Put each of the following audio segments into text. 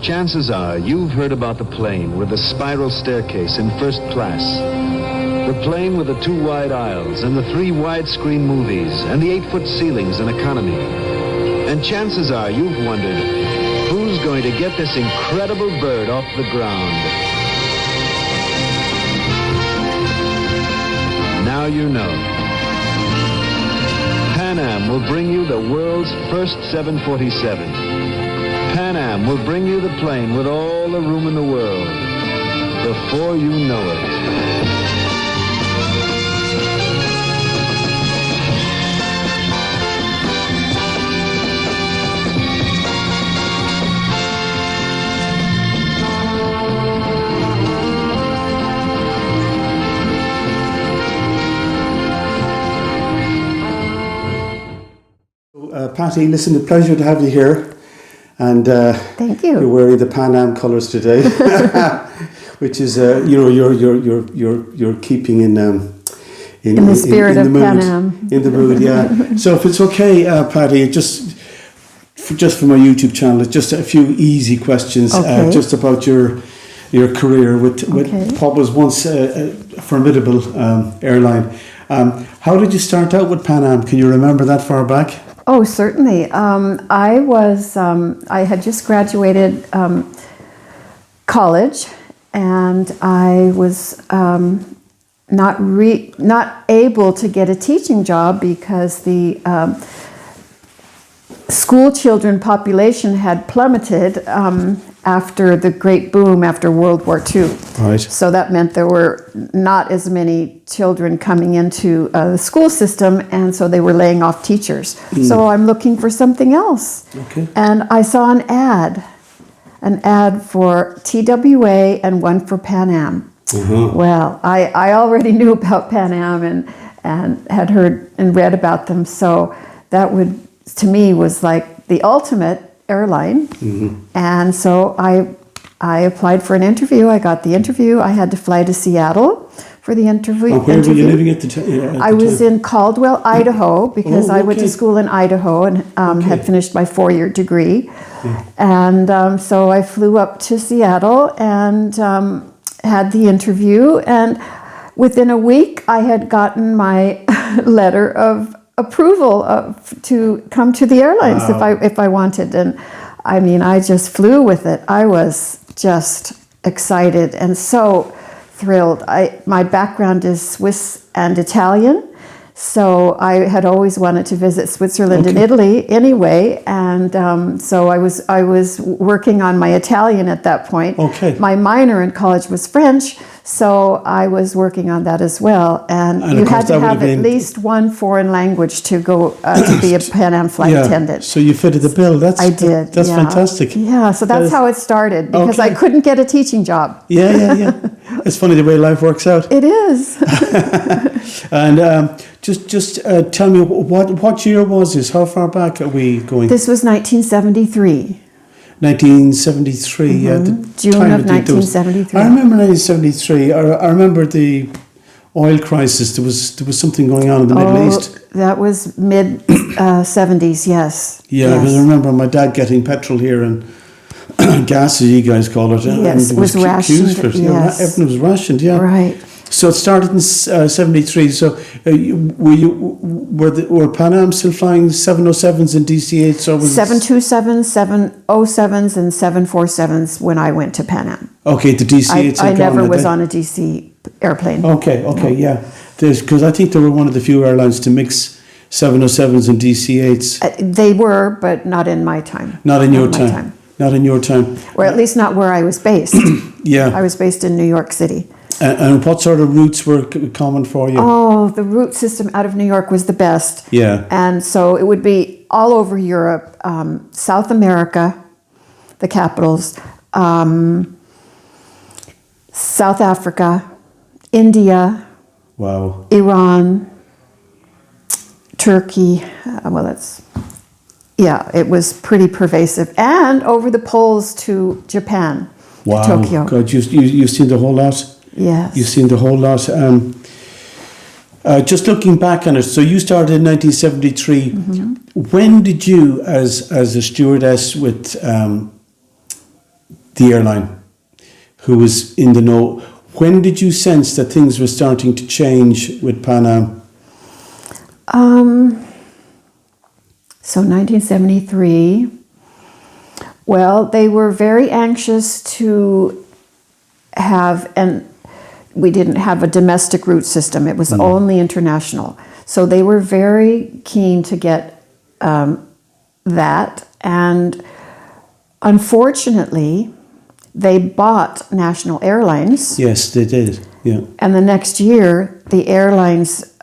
Chances are you've heard about the plane with the spiral staircase in first class. The plane with the 2 wide aisles and the 3 widescreen movies and the 8-foot ceilings in economy. And chances are you've wondered, who's going to get this incredible bird off the ground? Now you know. Pan Am will bring you the world's first 747. Pan Am will bring you the plane with all the room in the world before you know it. Patty, listen, a pleasure to have you here. And thank you. You're wearing the Pan Am colours today, which is you're keeping in the spirit of mood, Pan Am. in the mood, yeah. So if it's okay, Patty, just for my YouTube channel, just a few easy questions, okay. Just about your career with what was once a formidable airline. How did you start out with Pan Am? Can you remember that far back? Oh, certainly. I had just graduated college, and I was not able to get a teaching job because the school children population had plummeted after the great boom after World War II. Right. So that meant there were not as many children coming into the school system, and so they were laying off teachers. So I'm looking for something else. Okay. And I saw an ad for TWA and one for Pan Am. Mm-hmm. Well, I already knew about Pan Am and had heard and read about them, so that to me was like the ultimate airline. Mm-hmm. And so I applied for an interview. I got the interview. I had to fly to Seattle for the interview. And where were you living at the time? I was in Caldwell, Idaho, because I went to school in Idaho and had finished my 4-year degree. Yeah. And so I flew up to Seattle and had the interview. And within a week, I had gotten my letter of approval to come to the airlines. Wow. if I wanted. And I mean, I just flew with it. I was just excited and so thrilled. My background is Swiss and Italian, so I had always wanted to visit Switzerland and Italy anyway, and so I was working on my Italian at that point. Okay. My minor in college was French, so I was working on that as well. And you had to have at least one foreign language to go to be a Pan Am flight attendant. So you fitted the bill. I did. That's fantastic. Yeah, so that's how it started, because I couldn't get a teaching job. Yeah. It's funny the way life works out. It is. And just tell me, what year was this? How far back are we going? This was 1973. 1973, yeah. June of 1973. I remember 1973. I remember the oil crisis. There was something going on in the Middle East. That was mid 70s, yes. Yeah, because I remember my dad getting petrol here and gas, as you guys call it. Yes, and it was rationed. For it. Yes. Everything was rationed, yeah. Right. So it started in 73. So were Pan Am still flying 707s and DC-8s? Or was 727s, 707s, and 747s when I went to Pan Am. Okay, the DC-8s. I never was on a DC airplane. Okay, yeah. Because I think they were one of the few airlines to mix 707s and DC-8s. They were, but not in my time. Not in your time. Not in your time. Or at least not where I was based. Yeah. I was based in New York City. And what sort of routes were common for you? Oh, the route system out of New York was the best. Yeah. And so it would be all over Europe, South America, the capitals, South Africa, India. Wow. Iran, Turkey. It was pretty pervasive. And over the poles to Japan, wow. to Tokyo. God, you've seen the whole lot. Yes. You've seen the whole lot. Just looking back on it, so you started in 1973. Mm-hmm. When did you, as a stewardess with the airline, who was in the know. When did you sense that things were starting to change with Pan Am? So 1973. Well, they were very anxious to have, and we didn't have a domestic route system. It was only international. So they were very keen to get that. And unfortunately, they bought National Airlines. Yes, they did. Yeah. And the next year, the airlines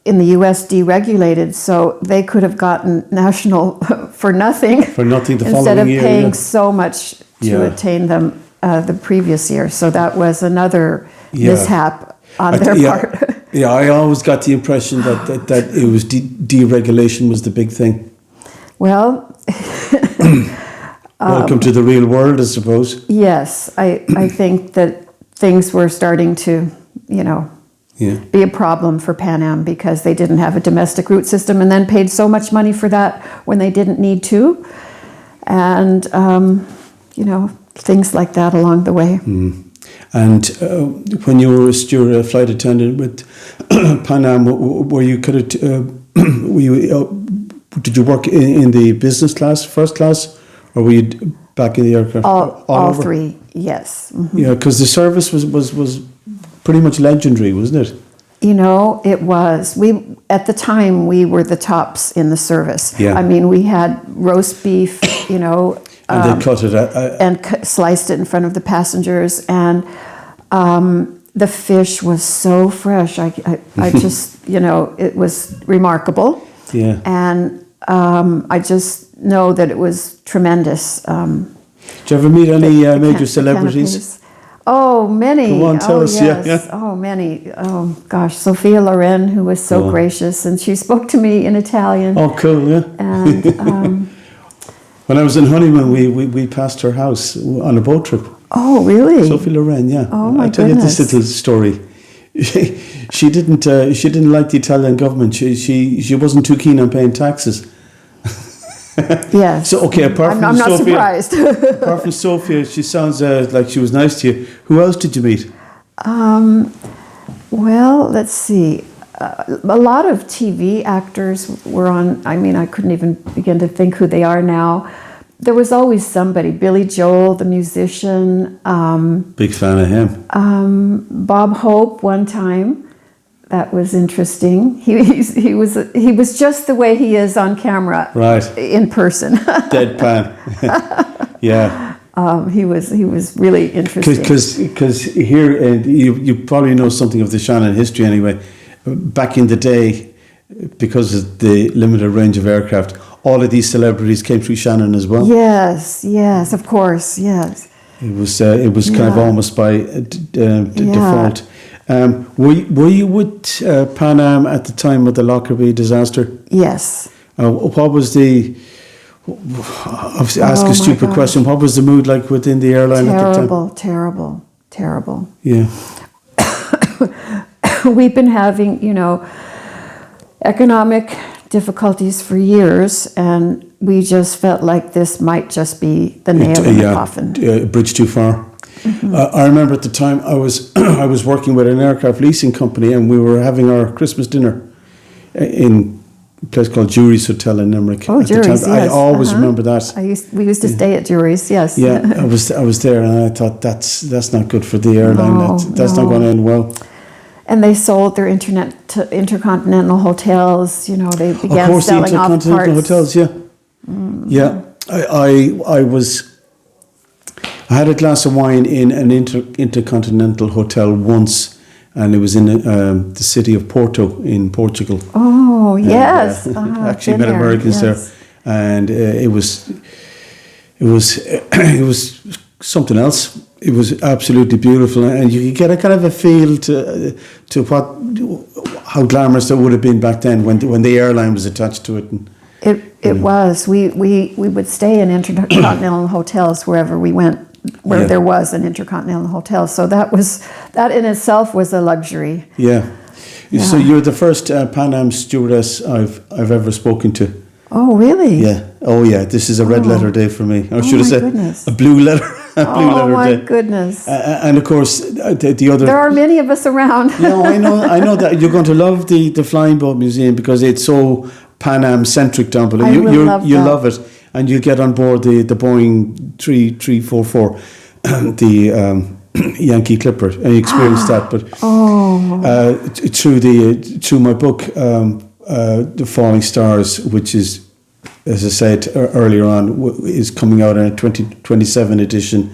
in the U.S. deregulated, so they could have gotten National for nothing. For nothing the instead following year. Instead of paying Yeah. so much to Yeah. attain them the previous year. So that was another mishap on their part. Yeah, I always got the impression that it was deregulation was the big thing. Well, Welcome to the real world, I suppose. yes, I think that things were starting to, be a problem for Pan Am because they didn't have a domestic route system and then paid so much money for that when they didn't need to. And, things like that along the way. And when you were a flight attendant with Pan Am, were you did you work in the business class, first class, or were you back in the aircraft? All over? three, yes. Mhm. Yeah, because the service was pretty much legendary, wasn't it? It was. At the time, we were the tops in the service. Yeah. I mean, we had roast beef, And they cut it. and sliced it in front of the passengers, and the fish was so fresh. I just, it was remarkable. Yeah. And I just know that it was tremendous. Did you ever meet any major celebrities? Canopies. Oh, many. Go on, tell us. Yes. Yeah. Oh, many. Oh, gosh. Sophia Loren, who was so gracious, and she spoke to me in Italian. Oh, cool, yeah. And when I was in honeymoon, we passed her house on a boat trip. oh, really? Sophie Loren, yeah. Oh, my I'll tell you this goodness. little story. She didn't like the Italian government. She wasn't too keen on paying taxes. Yes. So okay, apart from I'm not Sophia, surprised. apart from Sophia, she sounds like she was nice to you. Who else did you meet? Well, let's see. A lot of TV actors were on. I mean, I couldn't even begin to think who they are now. There was always somebody. Billy Joel, the musician. Big fan of him. Bob Hope one time. That was interesting. He was just the way he is on camera. Right. In person. Deadpan. Yeah. He was really interesting. Because here, you probably know something of the Shannon history anyway. Back in the day, because of the limited range of aircraft, all of these celebrities came through Shannon as well. Yes, of course, yes. It was kind of almost by default. Were you with Pan Am at the time of the Lockerbie disaster? Yes. What was the? I'll ask a stupid question. What was the mood like within the airline at the time? Terrible. Yeah. We've been having, economic difficulties for years, and we just felt like this might just be the nail in the coffin. Bridge too far. Mm-hmm. I remember at the time I was I was working with an aircraft leasing company, and we were having our Christmas dinner in a place called Jury's Hotel in Limerick. Oh, at the Jury's, time. yes. I always remember that. We used to stay at Jury's, yes. Yeah, I was there, and I thought that's not good for the airline. That's not going to end well. And they sold their intercontinental hotels. They began of course, selling the off intercontinental parts. hotels. Yeah, yeah. I had a glass of wine in an intercontinental hotel once, and it was in the city of Porto in Portugal. Oh, yes. Actually met Americans there, and it was something else. It was absolutely beautiful, and you get a kind of a feel to how glamorous it would have been back then when the airline was attached to it. And, it was. We would stay in intercontinental hotels wherever we went, where there was an intercontinental hotel. So that in itself was a luxury. Yeah. So you're the first Pan Am stewardess I've ever spoken to. Oh, really? Yeah. Oh, yeah. This is a red letter day for me. Or should I say goodness. a blue letter? Oh my goodness! And of course, the other. There are many of us around. No, I know that you're going to love the Flying Boat Museum because it's so Pan Am centric down below. You love it, and you get on board the Boeing 3344, the Yankee Clipper, and you experience that. But through my book, The Falling Stars, which is, as I said earlier on, is coming out in a 2027 edition.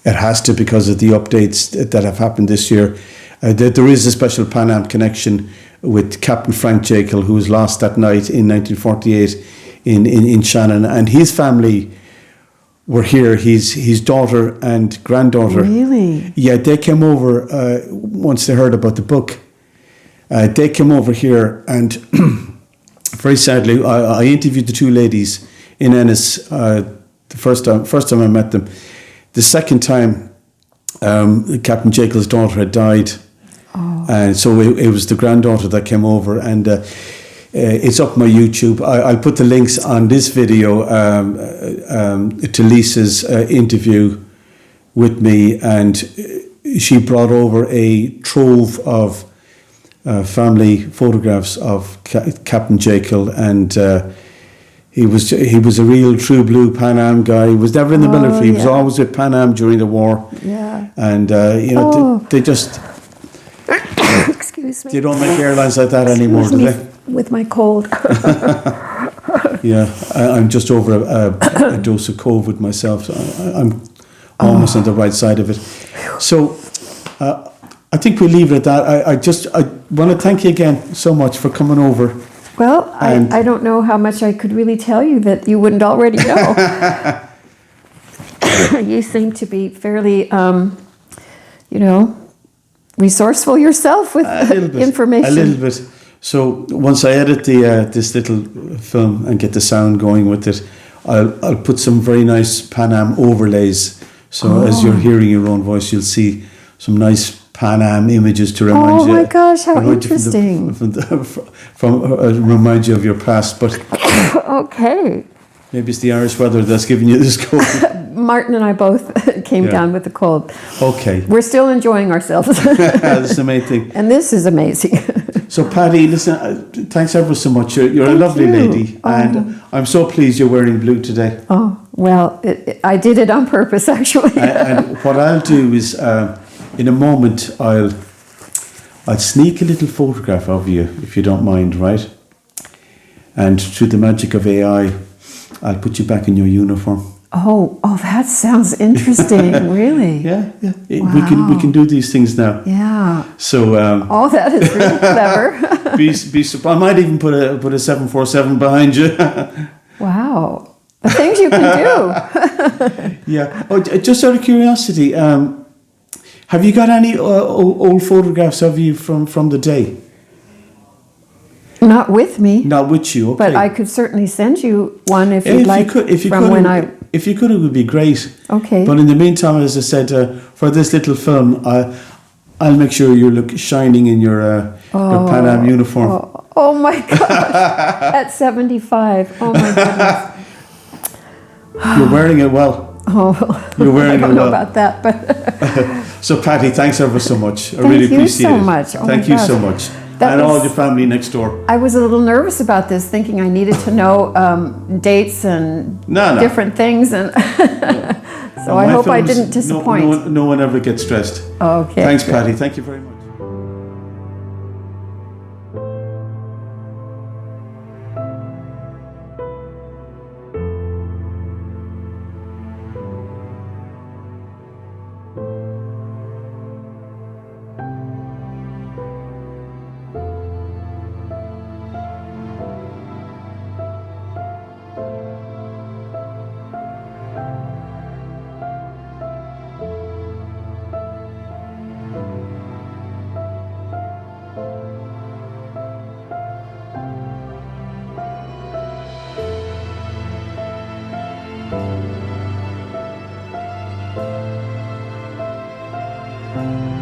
It has to because of the updates that have happened this year. There is a special Pan Am connection with Captain Frank Jekyll, who was lost that night in 1948 in Shannon, and his family were here. His daughter and granddaughter. Really? Yeah, they came over once they heard about the book. They came over here, and very sadly, I interviewed the two ladies in Ennis the first time I met them. The second time, Captain Jekyll's daughter had died, and so it was the granddaughter that came over, and it's up my YouTube. I'll put the links on this video to Lisa's interview with me, and she brought over a trove of family photographs of Captain Jekyll, and he was a real true blue Pan Am guy. He was never in the military. He was always with Pan Am during the war. Yeah, and they just excuse me. They don't make airlines like that anymore, do they? With my cold. Yeah, I'm just over a dose of COVID myself. So I'm almost on the right side of it. So I think we'll leave it at that. I want to thank you again so much for coming over. Well, I don't know how much I could really tell you that you wouldn't already know. You seem to be fairly, resourceful yourself with information. A little bit. So once I edit this little film and get the sound going with it, I'll put some very nice Pan Am overlays. So as you're hearing your own voice, you'll see some nice Pan Am images to remind you. Oh my gosh, how interesting! Remind you of your past, but okay. Maybe it's the Irish weather that's giving you this cold. Martin and I both came down with the cold. Okay. We're still enjoying ourselves. That's the main thing. And this is amazing. So, Paddy, listen, thanks ever so much. You're a lovely lady, and I'm so pleased you're wearing blue today. Oh, well, I did it on purpose, actually. And what I'll do is, in a moment, I'll sneak a little photograph of you, if you don't mind, right? And through the magic of AI, I'll put you back in your uniform. Oh, that sounds interesting. Really? Yeah. Wow. We can do these things now. Yeah. So. That is really clever. I might even put a 747 behind you. Wow, the things you can do. Yeah. Oh, just out of curiosity, have you got any old photographs of you from the day? Not with me. Not with you, okay. But I could certainly send you one if you'd like. If you could, it would be great. Okay. But in the meantime, as I said, for this little film, I'll make sure you look shining in your Pan Am uniform. Oh my gosh! At 75. Oh my goodness. You're wearing it well. Oh, you're wearing I don't know about that, but. So, Patty, thanks ever so much. I really appreciate it. Thank you so much. Thank you so much. And all your family next door. I was a little nervous about this, thinking I needed to know dates and different things, and so I hope I didn't disappoint. No one ever gets stressed. Okay. Thanks, Patty. Thank you very much. Bye.